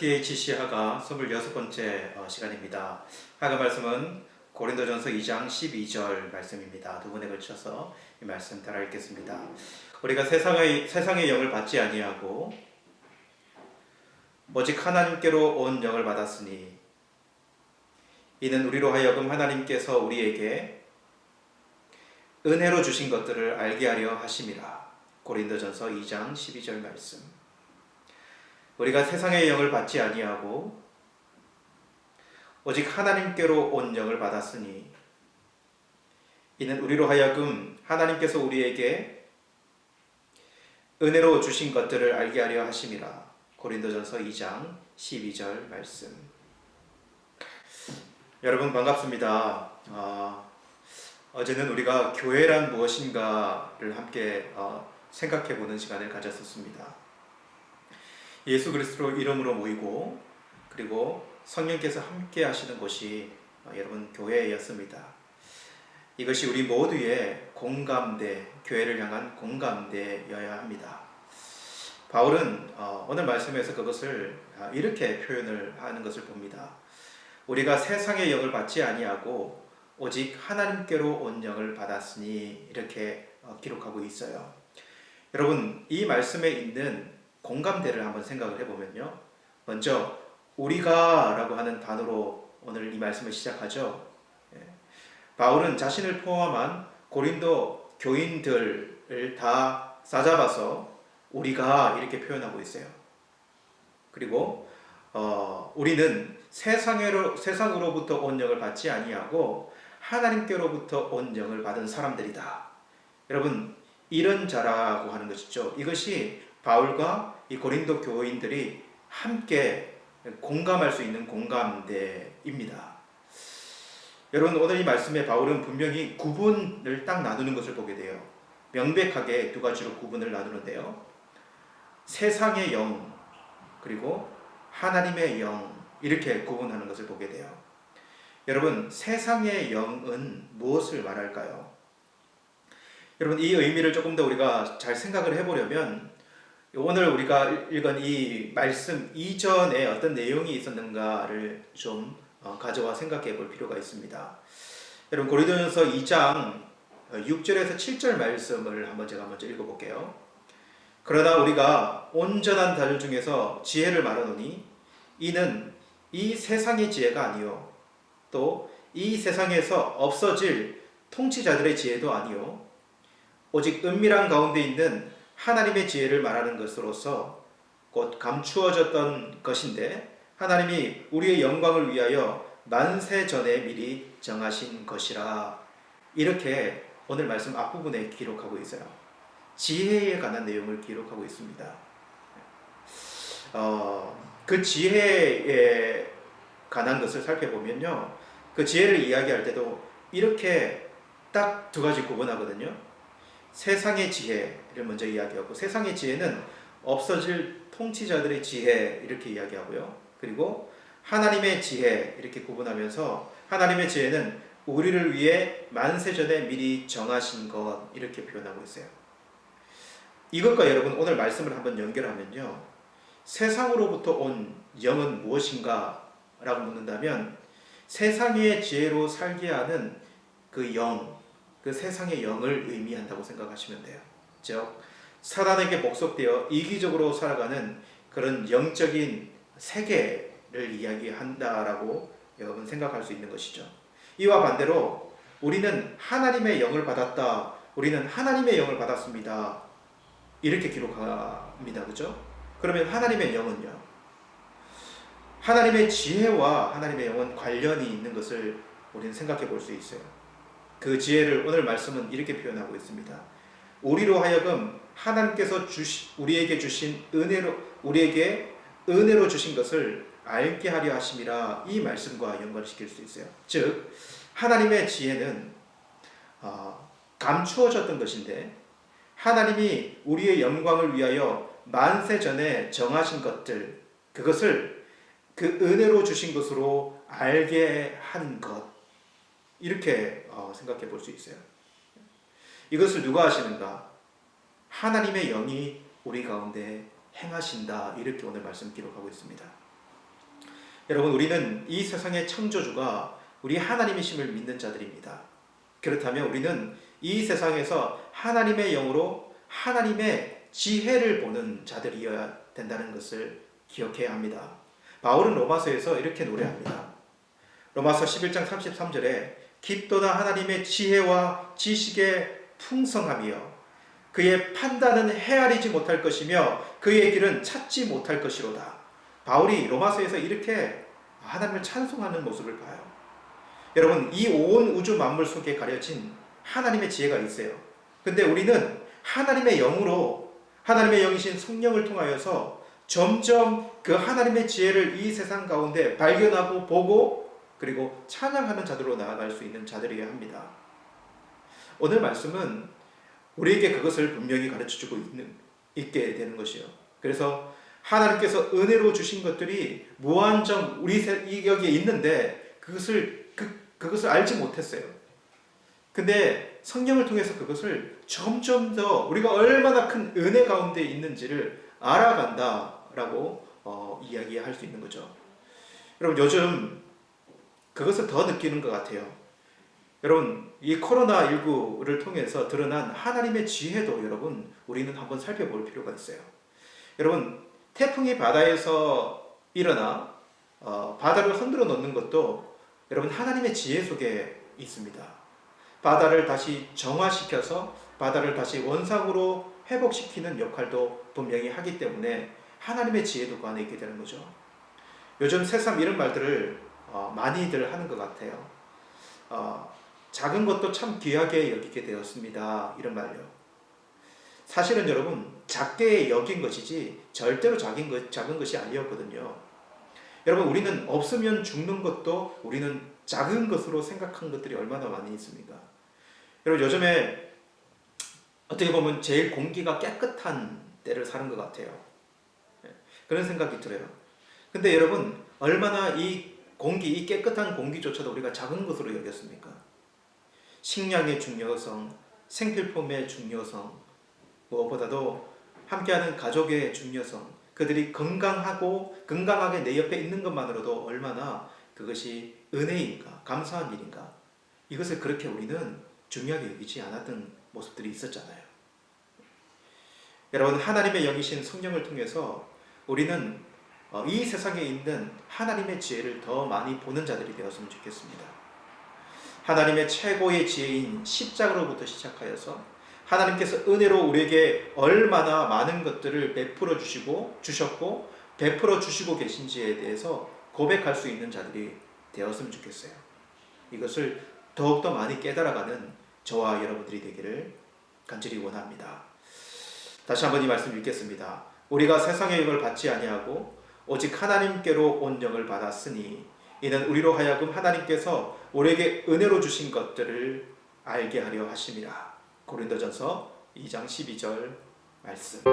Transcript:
LPHC 하가 26번째 시간입니다. 하가 말씀은 고린도전서 2장 12절 말씀입니다. 두 번에 걸쳐서 이 말씀 따라 읽겠습니다. 우리가 세상의 영을 받지 아니하고 오직 하나님께로 온 영을 받았으니 이는 우리로 하여금 하나님께서 우리에게 은혜로 주신 것들을 알게 하려 하심이라. 고린도전서 2장 12절 말씀. 우리가 세상의 영을 받지 아니하고 오직 하나님께로 온 영을 받았으니 이는 우리로 하여금 하나님께서 우리에게 은혜로 주신 것들을 알게 하려 하심이라. 고린도전서 2장 12절 말씀. 여러분 반갑습니다. 어제는 우리가 교회란 무엇인가를 함께 생각해보는 시간을 가졌었습니다. 예수 그리스도 이름으로 모이고 그리고 성령께서 함께 하시는 곳이 여러분 교회였습니다. 이것이 우리 모두의 공감대, 교회를 향한 공감대여야 합니다. 바울은 오늘 말씀에서 그것을 이렇게 표현을 하는 것을 봅니다. 우리가 세상의 영을 받지 아니하고 오직 하나님께로 온 영을 받았으니 이렇게 기록하고 있어요. 여러분 이 말씀에 있는 공감대를 한번 생각을 해보면요. 먼저 우리가 라고 하는 단어로 오늘 이 말씀을 시작하죠. 바울은 자신을 포함한 고린도 교인들을 다 싸잡아서 우리가 이렇게 표현하고 있어요. 그리고 우리는 세상으로부터 온 영을 받지 아니하고 하나님께로부터 온 영을 받은 사람들이다. 여러분 이런 자라고 하는 것이죠. 이것이 바울과 이 고린도 교인들이 함께 공감할 수 있는 공감대입니다. 여러분 오늘 이 말씀에 바울은 분명히 구분을 딱 나누는 것을 보게 돼요. 명백하게 두 가지로 구분을 나누는데요. 세상의 영 그리고 하나님의 영 이렇게 구분하는 것을 보게 돼요. 여러분 세상의 영은 무엇을 말할까요? 여러분 이 의미를 조금 더 우리가 잘 생각을 해보려면 오늘 우리가 읽은 이 말씀 이전에 어떤 내용이 있었는가를 좀 가져와 생각해 볼 필요가 있습니다. 여러분 고린도전서 2장 6절에서 7절 말씀을 제가 먼저 읽어볼게요. 그러나 우리가 온전한 달 중에서 지혜를 말하노니 이는 이 세상의 지혜가 아니요 또 이 세상에서 없어질 통치자들의 지혜도 아니요 오직 은밀한 가운데 있는 하나님의 지혜를 말하는 것으로서 곧 감추어졌던 것인데 하나님이 우리의 영광을 위하여 만세 전에 미리 정하신 것이라. 이렇게 오늘 말씀 앞부분에 기록하고 있어요. 지혜에 관한 내용을 기록하고 있습니다. 그 지혜에 관한 것을 살펴보면요. 그 지혜를 이야기할 때도 이렇게 딱 두 가지 구분하거든요. 세상의 지혜를 먼저 이야기하고 세상의 지혜는 없어질 통치자들의 지혜 이렇게 이야기하고요. 그리고 하나님의 지혜 이렇게 구분하면서 하나님의 지혜는 우리를 위해 만세전에 미리 정하신 것 이렇게 표현하고 있어요. 이것과 여러분 오늘 말씀을 한번 연결하면요. 세상으로부터 온 영은 무엇인가 라고 묻는다면 세상의 지혜로 살게 하는 그 영, 그 세상의 영을 의미한다고 생각하시면 돼요. 즉 사단에게 복속되어 이기적으로 살아가는 그런 영적인 세계를 이야기한다라고 여러분 생각할 수 있는 것이죠. 이와 반대로 우리는 하나님의 영을 받았다. 우리는 하나님의 영을 받았습니다. 이렇게 기록합니다. 그죠? 그러면 하나님의 영은요? 하나님의 지혜와 하나님의 영은 관련이 있는 것을 우리는 생각해 볼 수 있어요. 그 지혜를 오늘 말씀은 이렇게 표현하고 있습니다. 우리로 하여금 하나님께서 우리에게 주신 우리에게 은혜로 주신 것을 알게 하려 하심이라. 이 말씀과 연관시킬 수 있어요. 즉 하나님의 지혜는 감추어졌던 것인데 하나님이 우리의 영광을 위하여 만세 전에 정하신 것들 그것을 그 은혜로 주신 것으로 알게 한 것 이렇게 생각해 볼 수 있어요. 이것을 누가 하시는가? 하나님의 영이 우리 가운데 행하신다. 이렇게 오늘 말씀 기록하고 있습니다. 여러분, 우리는 이 세상의 창조주가 우리 하나님이심을 믿는 자들입니다. 그렇다면 우리는 이 세상에서 하나님의 영으로 하나님의 지혜를 보는 자들이어야 된다는 것을 기억해야 합니다. 바울은 로마서에서 이렇게 노래합니다. 로마서 11장 33절에 깊도다 하나님의 지혜와 지식의 풍성함이여 그의 판단은 헤아리지 못할 것이며 그의 길은 찾지 못할 것이로다. 바울이 로마서에서 이렇게 하나님을 찬송하는 모습을 봐요. 여러분, 이 온 우주 만물 속에 가려진 하나님의 지혜가 있어요. 근데 우리는 하나님의 영으로, 하나님의 영이신 성령을 통하여서 점점 그 하나님의 지혜를 이 세상 가운데 발견하고 보고 그리고 찬양하는 자들로 나아갈 수 있는 자들이어야 합니다. 오늘 말씀은 우리에게 그것을 분명히 가르쳐주고 있게 되는 것이요. 그래서 하나님께서 은혜로 주신 것들이 무한정 우리 여기에 있는데 그것을 알지 못했어요. 근데 성령을 통해서 그것을 점점 더 우리가 얼마나 큰 은혜 가운데 있는지를 알아간다라고 이야기할 수 있는 거죠. 여러분, 요즘 그것을 더 느끼는 것 같아요. 여러분, 이 코로나19를 통해서 드러난 하나님의 지혜도 여러분 우리는 한번 살펴볼 필요가 있어요. 여러분, 태풍이 바다에서 일어나 바다를 흔들어 놓는 것도 여러분 하나님의 지혜 속에 있습니다. 바다를 다시 정화시켜서 바다를 다시 원상으로 회복시키는 역할도 분명히 하기 때문에 하나님의 지혜도 그 안에 있게 되는 거죠. 요즘 새삼 이런 말들을 많이들 하는 것 같아요. 작은 것도 참 귀하게 여기게 되었습니다. 이런 말이요. 사실은 여러분, 작게 여긴 것이지 절대로 작은 것이 아니었거든요. 여러분, 우리는 없으면 죽는 것도 우리는 작은 것으로 생각한 것들이 얼마나 많이 있습니까? 여러분, 요즘에 어떻게 보면 제일 공기가 깨끗한 때를 사는 것 같아요. 그런 생각이 들어요. 근데 여러분, 얼마나 이 깨끗한 공기조차도 우리가 작은 것으로 여겼습니까? 식량의 중요성, 생필품의 중요성, 무엇보다도 함께하는 가족의 중요성, 그들이 건강하게 내 옆에 있는 것만으로도 얼마나 그것이 은혜인가, 감사한 일인가, 이것을 그렇게 우리는 중요하게 여기지 않았던 모습들이 있었잖아요. 여러분, 하나님의 영이신 성령을 통해서 우리는 이 세상에 있는 하나님의 지혜를 더 많이 보는 자들이 되었으면 좋겠습니다. 하나님의 최고의 지혜인 십자가로부터 시작하여서 하나님께서 은혜로 우리에게 얼마나 많은 것들을 주셨고 베풀어 주시고 계신지에 대해서 고백할 수 있는 자들이 되었으면 좋겠어요. 이것을 더욱더 많이 깨달아가는 저와 여러분들이 되기를 간절히 원합니다. 다시 한번 이 말씀 읽겠습니다. 우리가 세상의 영을 받지 아니하고 오직 하나님께로 온 영을 받았으니 이는 우리로 하여금 하나님께서 우리에게 은혜로 주신 것들을 알게 하려 하심이라. 고린도전서 2장 12절 말씀.